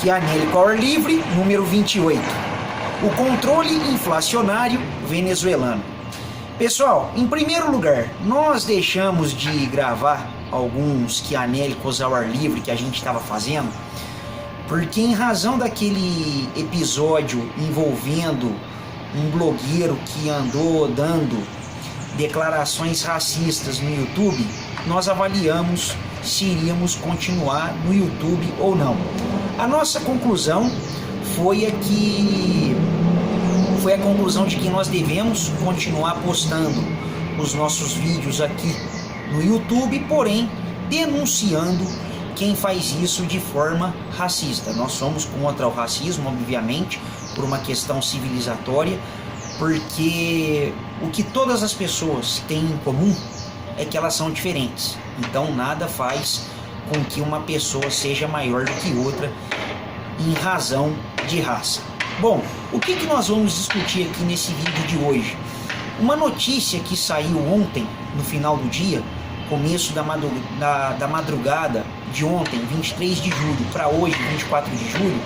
Chianelli ao ar livre, número 28. O controle inflacionário venezuelano. Pessoal, em primeiro lugar, nós deixamos de gravar alguns quianélicos ao ar livre que a gente estava fazendo, porque em razão daquele episódio envolvendo um blogueiro que andou dando declarações racistas no YouTube, nós avaliamos se iríamos continuar no YouTube ou não. A nossa conclusão foi a conclusão de que nós devemos continuar postando os nossos vídeos aqui no YouTube, porém denunciando quem faz isso de forma racista. Nós somos contra o racismo, obviamente, por uma questão civilizatória, porque o que todas as pessoas têm em comum é que elas são diferentes. Então nada faz com que uma pessoa seja maior do que outra em razão de raça. Bom, o que nós vamos discutir aqui nesse vídeo de hoje? Uma notícia que saiu ontem, no final do dia, começo da madrugada de ontem, 23 de julho, para hoje, 24 de julho,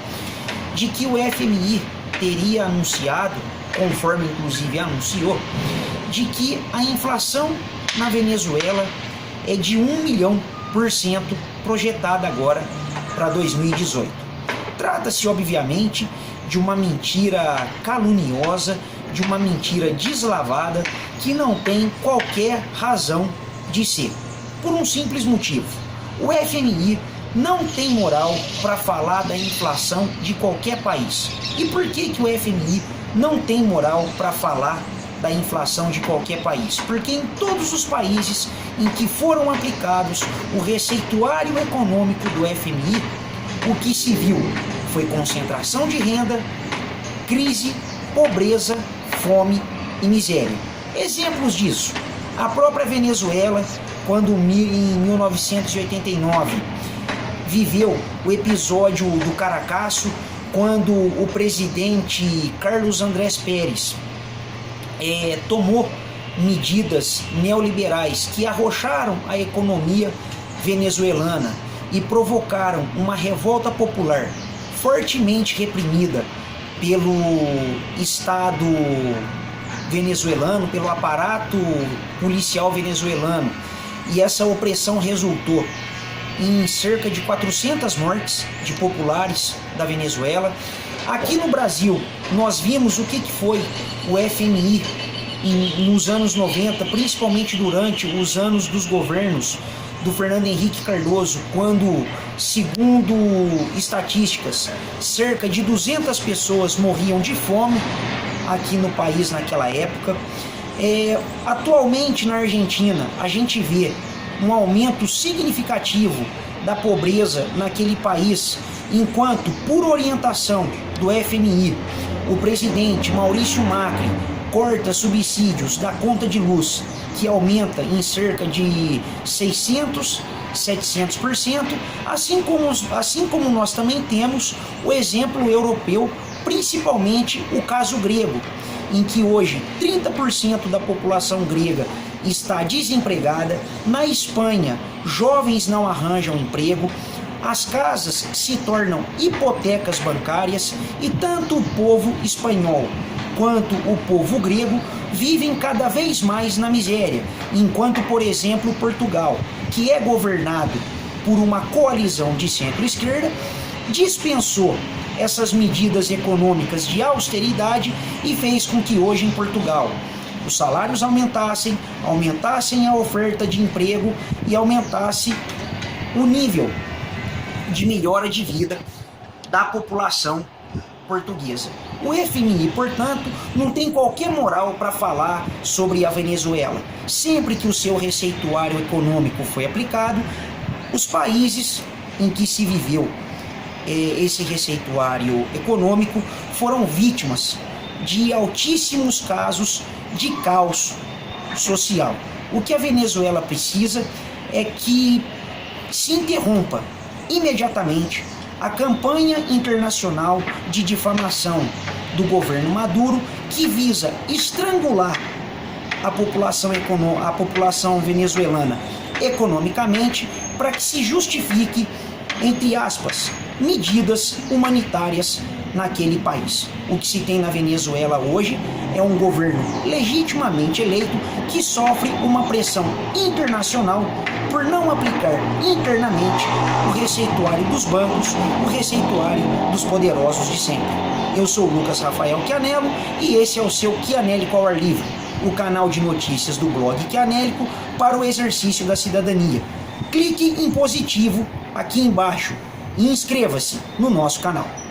de que o FMI teria anunciado, conforme inclusive anunciou, de que a inflação na Venezuela é de 1.000.000% projetada agora para 2018. Trata-se, obviamente, de uma mentira caluniosa, de uma mentira deslavada que não tem qualquer razão de ser. Por um simples motivo: o FMI não tem moral para falar da inflação de qualquer país. E por que o FMI não tem moral para falar da inflação de qualquer país? Porque em todos os países em que foram aplicados o receituário econômico do FMI, o que se viu foi concentração de renda, crise, pobreza, fome e miséria. Exemplos disso: a própria Venezuela, quando em 1989 viveu o episódio do Caracaço, quando o presidente Carlos Andrés Pérez tomou medidas neoliberais que arrocharam a economia venezuelana e provocaram uma revolta popular fortemente reprimida pelo Estado venezuelano, pelo aparato policial venezuelano, e essa opressão resultou em cerca de 400 mortes de populares da Venezuela. Aqui no Brasil, nós vimos o que foi o FMI nos anos 90, principalmente durante os anos dos governos do Fernando Henrique Cardoso, quando, segundo estatísticas, cerca de 200 pessoas morriam de fome aqui no país naquela época. Atualmente na Argentina a gente vê um aumento significativo da pobreza naquele país, enquanto, por orientação do FMI, o presidente Maurício Macri corta subsídios da conta de luz, que aumenta em cerca de 600, 700%, assim como nós também temos o exemplo europeu, principalmente o caso grego, em que hoje 30% da população grega está desempregada. Na Espanha, jovens não arranjam emprego, as casas se tornam hipotecas bancárias e tanto o povo espanhol quanto o povo grego vivem cada vez mais na miséria, enquanto, por exemplo, Portugal, que é governado por uma coalizão de centro-esquerda, dispensou essas medidas econômicas de austeridade e fez com que hoje em Portugal os salários aumentassem a oferta de emprego e aumentasse o nível de melhora de vida da população portuguesa. O FMI, portanto, não tem qualquer moral para falar sobre a Venezuela. Sempre que o seu receituário econômico foi aplicado, os países em que se viveu esse receituário econômico foram vítimas de altíssimos casos de caos social. O que a Venezuela precisa é que se interrompa imediatamente a campanha internacional de difamação do governo Maduro, que visa estrangular a população venezuelana economicamente, para que se justifique, entre aspas, medidas humanitárias naquele país. O que se tem na Venezuela hoje é um governo legitimamente eleito que sofre uma pressão internacional por não aplicar internamente o receituário dos bancos, o receituário dos poderosos de sempre. Eu sou Lucas Rafael Chianello e esse é o seu Chianélico ao ar livre, o canal de notícias do blog Chianélico para o exercício da cidadania. Clique em positivo aqui embaixo e inscreva-se no nosso canal.